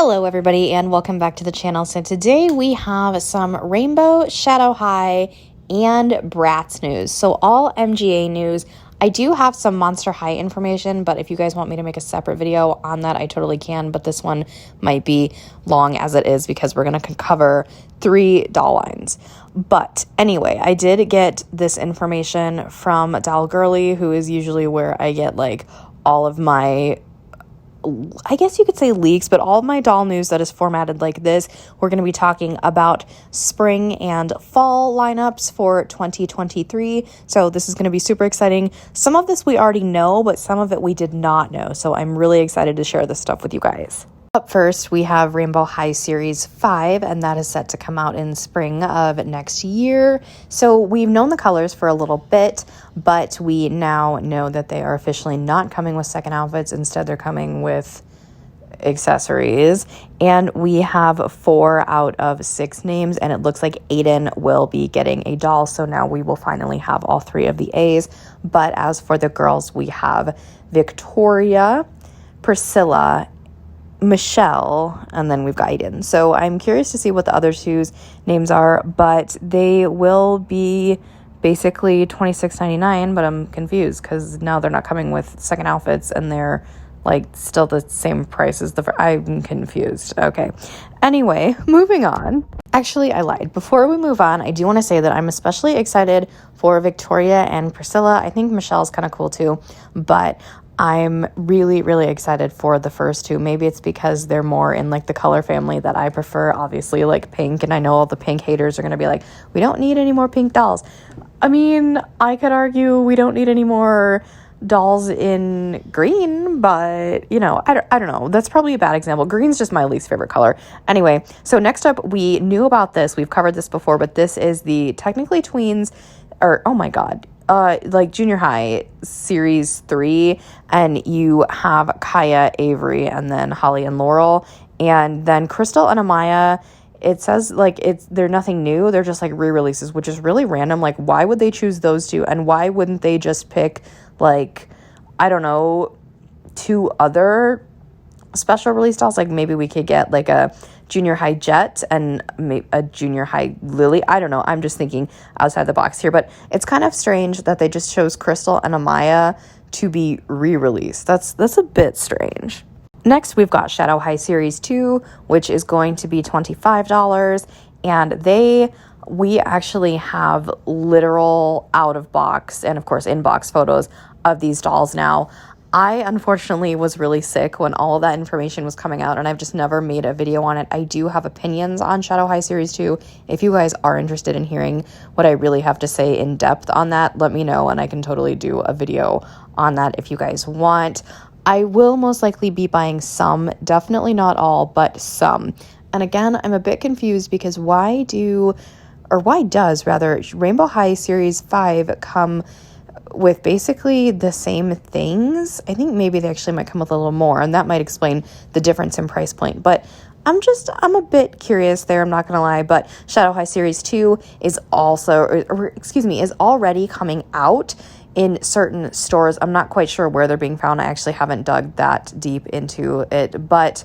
Hello everybody and welcome back to the channel. So today we have some Rainbow, Shadow High, and Bratz news. So all MGA news. I do have some Monster High information, but if you guys want me to make a separate video on that, I totally can. But this one might be long as it is because we're going to cover 3 doll lines. But anyway, I did get this information from Doll Girly, who is usually where I get like all of my, I guess you could say leaks, but all of my doll news that is formatted like this. We're going to be talking about spring and fall lineups for 2023. So this is going to be super exciting. Some of this we already know, but some of it we did not know. So I'm really excited to share this stuff with you guys. Up first, we have Rainbow High Series 5, and that is set to come out in spring of next year. So we've known the colors for a little bit, but we now know that they are officially not coming with second outfits. Instead, they're coming with accessories. And we have 4 out of 6 names, and it looks like Aiden will be getting a doll. So now we will finally have all 3 of the A's. But as for the girls, we have Victoria, Priscilla, Michelle, and then we've got Aiden. So I'm curious to see what the other 2's names are, but they will be basically $26.99, but I'm confused because now they're not coming with second outfits and they're like still the same price as I'm confused. Okay. Anyway, moving on. Actually, I lied. Before we move on, I do want to say that I'm especially excited for Victoria and Priscilla. I think Michelle's kind of cool too, but I'm really, really excited for the first 2. Maybe it's because they're more in like the color family that I prefer, obviously like pink. And I know all the pink haters are going to be like, we don't need any more pink dolls. I mean, I could argue we don't need any more dolls in green, but you know, I don't know. That's probably a bad example. Green's just my least favorite color. Anyway, so next up, we knew about this. We've covered this before, but this is the technically tweens, or oh my God, like junior high series 3, and you have Kaya, Avery, and then Holly and Laurel, and then Crystal and Amaya. It says like they're nothing new. They're just like re-releases, which is really random. Like, why would they choose those 2? And why wouldn't they just pick like, I don't know, 2 other special release dolls? Like maybe we could get like a junior high Jet and a junior high Lily. I don't know. I'm just thinking outside the box here, but it's kind of strange that they just chose Crystal and Amaya to be re-released. That's a bit strange. Next, we've got Shadow High Series 2, which is going to be $25, and we actually have literal out of box and of course in box photos of these dolls now. I unfortunately was really sick when all of that information was coming out, and I've just never made a video on it. I do have opinions on Shadow High Series 2. If you guys are interested in hearing what I really have to say in depth on that, let me know, and I can totally do a video on that if you guys want. I will most likely be buying some, definitely not all, but some. And again, I'm a bit confused because why does Rainbow High Series 5 come with basically the same things? I think maybe they actually might come with a little more, and that might explain the difference in price point. But I'm a bit curious there, I'm not going to lie. But Shadow High Series 2 is is already coming out in certain stores. I'm not quite sure where they're being found. I actually haven't dug that deep into it, but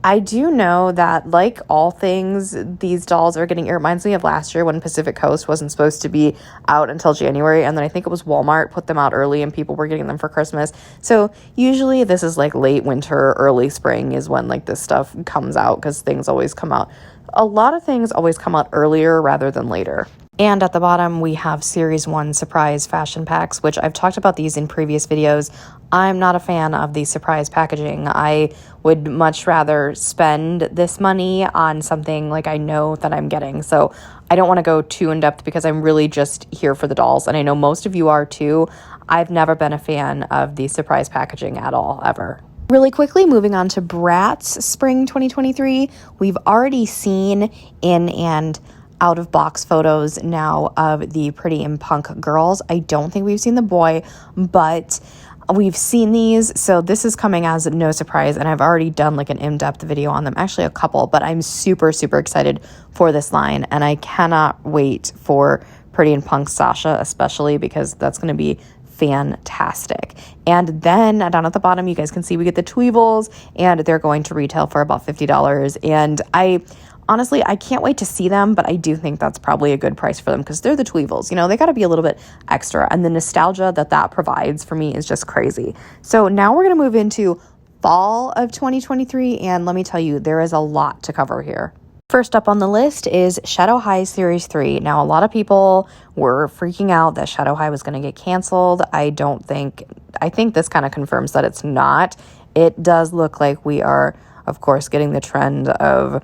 I do know that, like all things, these dolls are getting, it reminds me of last year when Pacific Coast wasn't supposed to be out until January, and then I think it was Walmart put them out early and people were getting them for Christmas. So usually this is like late winter, early spring is when like this stuff comes out, because things always come out. A lot of things always come out earlier rather than later. And at the bottom, we have Series 1 surprise fashion packs, which I've talked about these in previous videos. I'm not a fan of the surprise packaging. I would much rather spend this money on something like I know that I'm getting. So I don't want to go too in depth because I'm really just here for the dolls. And I know most of you are too. I've never been a fan of the surprise packaging at all, ever. Really quickly, moving on to Bratz Spring 2023. We've already seen in and out of box photos now of the Pretty and Punk girls. I don't think we've seen the boy, but we've seen these, so this is coming as no surprise, and I've already done like an in-depth video on them, actually a couple, but I'm super excited for this line, and I cannot wait for Pretty and Punk Sasha, especially because that's going to be fantastic. And then down at the bottom, you guys can see we get the Tweevils, and they're going to retail for about $50. And honestly, I can't wait to see them, but I do think that's probably a good price for them because they're the Tweevils. You know, they got to be a little bit extra. And the nostalgia that provides for me is just crazy. So now we're going to move into fall of 2023. And let me tell you, there is a lot to cover here. First up on the list is Shadow High Series 3. Now, a lot of people were freaking out that Shadow High was going to get canceled. I think this kind of confirms that it's not. It does look like we are, of course, getting the trend of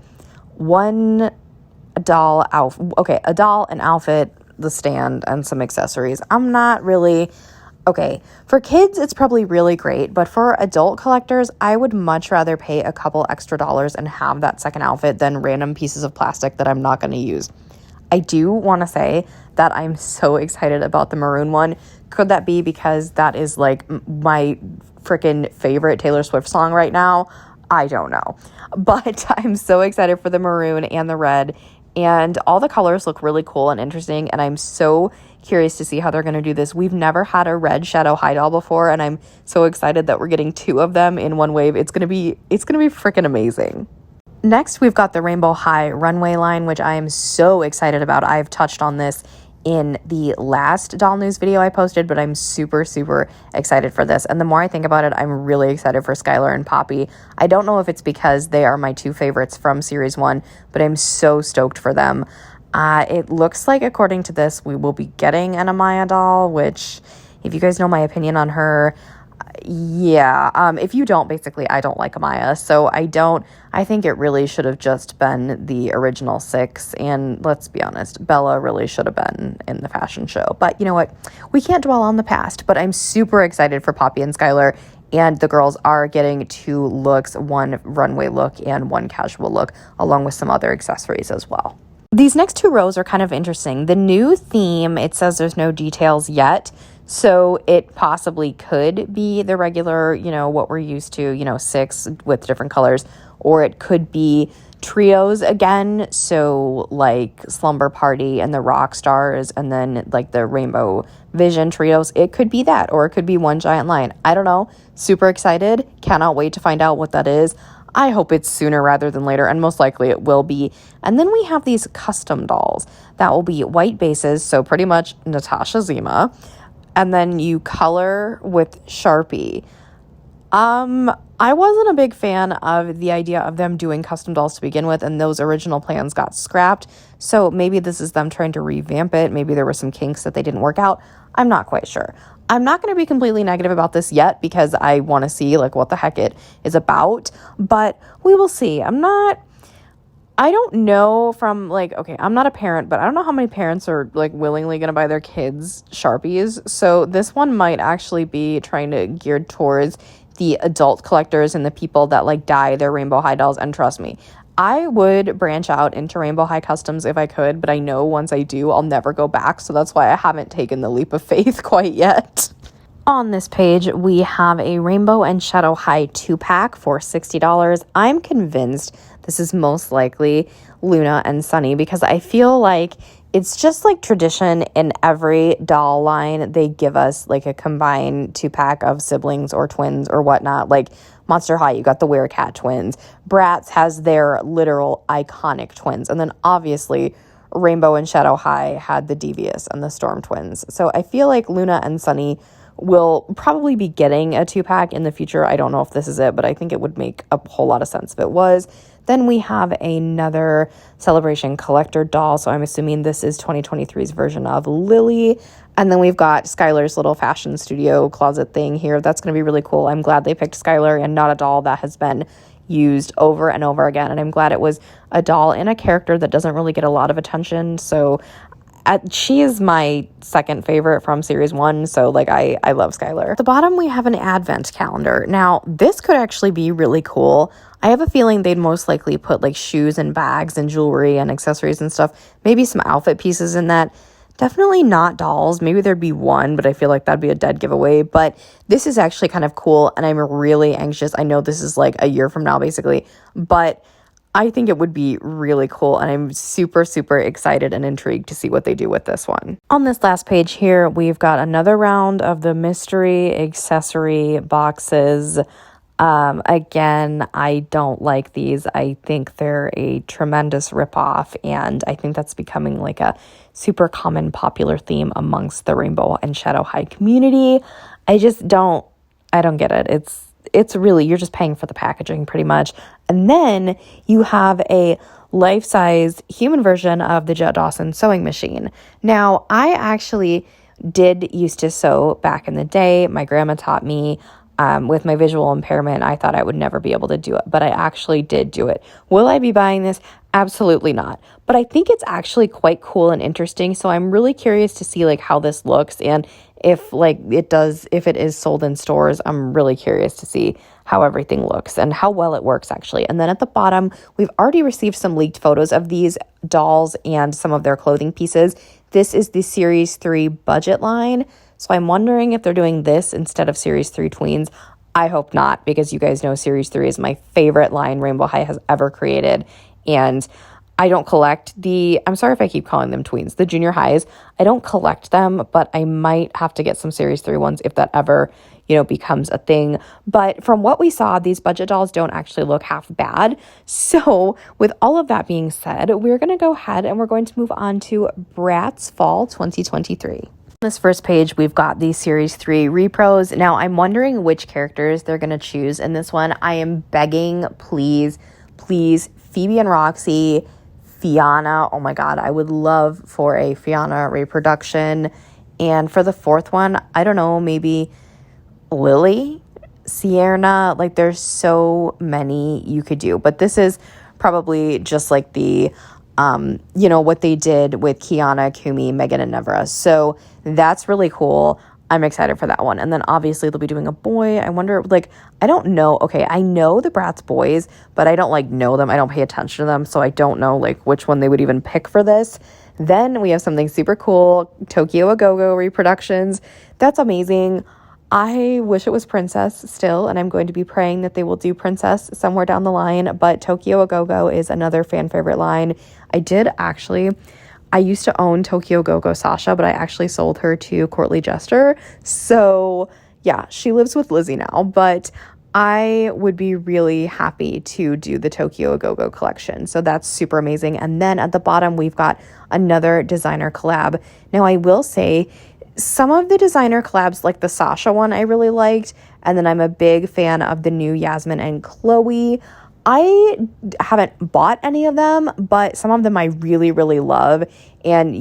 a doll, an outfit, the stand, and some accessories. I'm not really... Okay, for kids, it's probably really great, but for adult collectors, I would much rather pay a couple extra dollars and have that second outfit than random pieces of plastic that I'm not going to use. I do want to say that I'm so excited about the maroon one. Could that be because that is like my freaking favorite Taylor Swift song right now? I don't know, but I'm so excited for the maroon and the red, and all the colors look really cool and interesting, and I'm so curious to see how they're going to do this. We've never had a red Shadow High doll before, and I'm so excited that we're getting two of them in one wave. It's going to be freaking amazing. Next, we've got the Rainbow High runway line, which I am so excited about. I've touched on this in the last doll news video I posted, but I'm super, super excited for this. And the more I think about it, I'm really excited for Skylar and Poppy. I don't know if it's because they are my two favorites from Series 1, but I'm so stoked for them. It looks like, according to this, we will be getting an Amaya doll, which, if you guys know my opinion on her, yeah. If you don't, basically, I don't like Amaya. So I think it really should have just been the original 6. And let's be honest, Bella really should have been in the fashion show. But you know what? We can't dwell on the past, but I'm super excited for Poppy and Skylar. And the girls are getting 2 looks, one runway look and one casual look, along with some other accessories as well. These next 2 rows are kind of interesting. The new theme, it says there's no details yet, so it possibly could be the regular, what we're used to, 6 with different colors, or it could be trios again, so like Slumber Party and the Rock Stars, and then like the Rainbow Vision trios. It could be that, or it could be one giant line. I don't know. Super excited. Cannot wait to find out what that is. I hope it's sooner rather than later, and most likely it will be. And then we have these custom dolls that will be white bases, so pretty much Natasha Zima, and then you color with Sharpie. I wasn't a big fan of the idea of them doing custom dolls to begin with, and those original plans got scrapped, so maybe this is them trying to revamp it. Maybe there were some kinks that they didn't work out. I'm not quite sure. I'm not going to be completely negative about this yet because I want to see like what the heck it is about, but we will see. I don't know from I'm not a parent, but I don't know how many parents are like willingly going to buy their kids Sharpies. So this one might actually be trying to geared towards the adult collectors and the people that like dye their Rainbow High dolls. And trust me, I would branch out into Rainbow High customs if I could, but I know once I do, I'll never go back. So that's why I haven't taken the leap of faith quite yet. On this page, we have a Rainbow and Shadow High 2-pack for $60. I'm convinced this is most likely Luna and Sunny because I feel like it's just like tradition in every doll line. They give us like a combined 2-pack of siblings or twins or whatnot. Like Monster High, you got the Werecat twins. Bratz has their literal iconic twins. And then obviously Rainbow and Shadow High had the Devious and the Storm twins. So I feel like Luna and Sunny will probably be getting a 2-pack in the future. I don't know if this is it, but I think it would make a whole lot of sense if it was. Then we have another Celebration collector doll, so I'm assuming this is 2023's version of Lily. And then we've got Skylar's little fashion studio closet thing here. That's going to be really cool. I'm glad they picked Skylar and not a doll that has been used over and over again. And I'm glad it was a doll and a character that doesn't really get a lot of attention. So she is my second favorite from Series 1, so I love Skylar. At the bottom, we have an advent calendar. Now, this could actually be really cool. I have a feeling they'd most likely put like shoes and bags and jewelry and accessories and stuff, maybe some outfit pieces in that. Definitely not dolls. Maybe there'd be one, but I feel like that'd be a dead giveaway. But this is actually kind of cool, and I'm really anxious. I know this is like a year from now, basically, but I think it would be really cool, and I'm super, super excited and intrigued to see what they do with this one. On this last page here, we've got another round of the mystery accessory boxes. Again, I don't like these. I think they're a tremendous ripoff, and I think that's becoming like a super common popular theme amongst the Rainbow and Shadow High community. I don't get it. It's really, you're just paying for the packaging pretty much. And then you have a life-size human version of the Jet Dawson sewing machine. Now, I actually did used to sew back in the day. My grandma taught me. With my visual impairment, I thought I would never be able to do it, but I actually did do it. Will I be buying this? Absolutely not. But I think it's actually quite cool and interesting. So I'm really curious to see like how this looks, and if it is sold in stores. I'm really curious to see how everything looks and how well it works actually. And then at the bottom, we've already received some leaked photos of these dolls and some of their clothing pieces. This is the Series 3 budget line. So I'm wondering if they're doing this instead of Series 3 tweens. I hope not, because you guys know Series 3 is my favorite line Rainbow High has ever created. And I don't collect I'm sorry if I keep calling them tweens, the junior highs. I don't collect them, but I might have to get some Series 3 ones if that ever, becomes a thing. But from what we saw, these budget dolls don't actually look half bad. So with all of that being said, we're going to go ahead and we're going to move on to Bratz Fall 2023. On this first page, we've got the Series 3 repros. Now, I'm wondering which characters they're going to choose in this one. I am begging, please, Phoebe and Roxy, Fiona. Oh my God, I would love for a Fiona reproduction. And for the fourth one, I don't know, maybe Lily, Sierra. Like, there's so many you could do. But this is probably just like the what they did with Kiana, Kumi, Megan, and Nevra. So that's really cool. I'm excited for that one. And then obviously they'll be doing a boy. I wonder, I don't know. Okay, I know the Bratz boys, but I don't know them. I don't pay attention to them. So I don't know which one they would even pick for this. Then we have something super cool, Tokyo A Go-Go reproductions. That's amazing. I wish it was Princess still, and I'm going to be praying that they will do Princess somewhere down the line, but Tokyo A Go-Go is another fan favorite line. I used to own Tokyo Go-Go Sasha, but I actually sold her to Courtly Jester. So yeah, she lives with Lizzie now, but I would be really happy to do the Tokyo A Go-Go collection. So that's super amazing. And then at the bottom, we've got another designer collab. Now, I will say some of the designer collabs, like the Sasha one, I really liked. And then I'm a big fan of the new Yasmin and Chloe. I haven't bought any of them, but some of them I really, really love. And,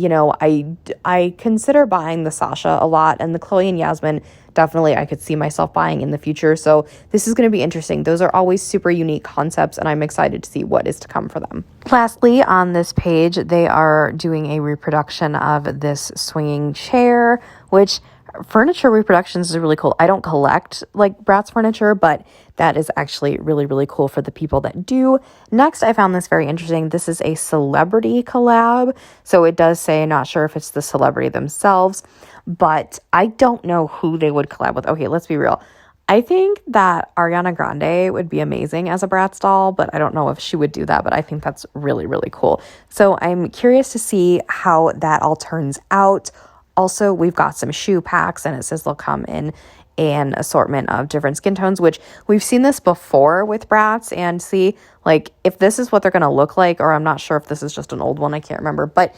I consider buying the Sasha a lot, and the Chloe and Yasmin, definitely I could see myself buying in the future. So this is going to be interesting. Those are always super unique concepts, and I'm excited to see what is to come for them. Lastly, on this page, they are doing a reproduction of this swinging chair, which furniture reproductions is really cool. I don't collect Bratz furniture, but that is actually really, really cool for the people that do. Next, I found this very interesting. This is a celebrity collab. So it does say, not sure if it's the celebrity themselves, but I don't know who they would collab with. Okay, let's be real. I think that Ariana Grande would be amazing as a Bratz doll, but I don't know if she would do that, but I think that's really, really cool. So I'm curious to see how that all turns out. Also, we've got some shoe packs, and it says they'll come in an assortment of different skin tones, which we've seen this before with Bratz, and see, if this is what they're going to look like, or I'm not sure if this is just an old one, I can't remember, but,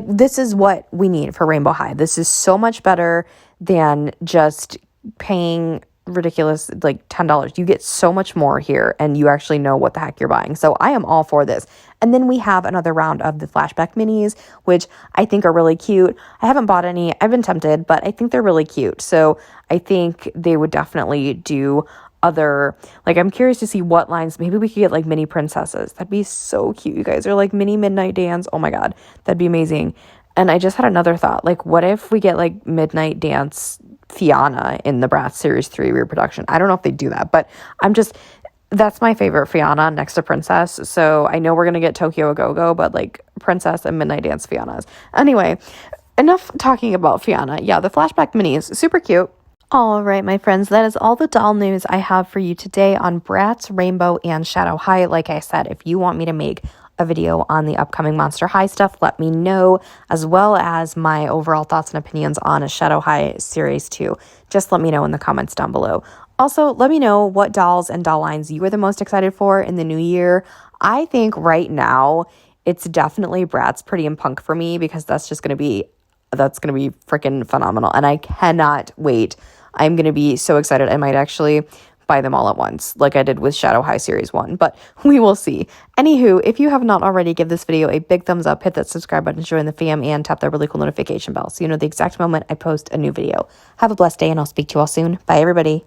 this is what we need for Rainbow High. This is so much better than just paying ridiculous, $10. You get so much more here, and you actually know what the heck you're buying. So I am all for this. And then we have another round of the flashback minis, which I think are really cute. I haven't bought any. I've been tempted, but I think they're really cute. So I think they would definitely do other, I'm curious to see what lines. Maybe we could get mini princesses. That'd be so cute, you guys. Or mini midnight dance. Oh my God, that'd be amazing. And I just had another thought. What if we get midnight dance Fiona in the Bratz Series 3 reproduction? I don't know if they do that, but that's my favorite Fiona next to Princess. So I know we're going to get Tokyo A Go-Go, but Princess and Midnight Dance Fionas. Anyway, enough talking about Fiona. Yeah, the flashback mini is super cute. All right, my friends, that is all the doll news I have for you today on Bratz, Rainbow, and Shadow High. Like I said, if you want me to make a video on the upcoming Monster High stuff, let me know, as well as my overall thoughts and opinions on a Shadow High Series 2. Just let me know in the comments down below. Also, let me know what dolls and doll lines you are the most excited for in the new year. I think right now it's definitely Bratz, Pretty, and Punk for me, because that's going to be freaking phenomenal, and I cannot wait. I'm going to be so excited. I might actually buy them all at once, like I did with Shadow High Series 1, but we will see. Anywho, if you have not already, give this video a big thumbs up, hit that subscribe button to join the fam, and tap that really cool notification bell so you know the exact moment I post a new video. Have a blessed day, and I'll speak to you all soon. Bye, everybody.